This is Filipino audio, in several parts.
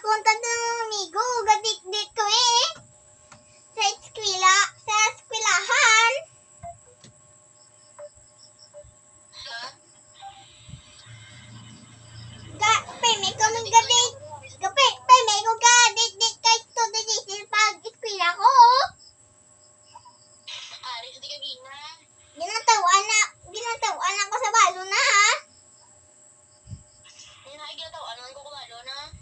konta ng amigo, gadik-dik ko eh. Sa eskwilahan. May kaming gadik. May ko gadik-dik kay to digital pag eskwela ko. Ari, hindi ka gina. Ginatawaan ako sa balo na ha. Hindi na ginataw. Ano ko kumalo na?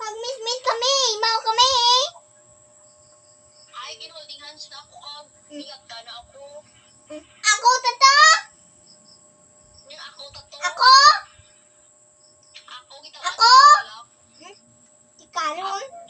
Pag miss kami, mau kami. Ay, ginholding hands na ako kag. Hingag ka na ako. Ako, tata. Yung ako, tato. Ako. Ako, kita. Ako. Ikaron.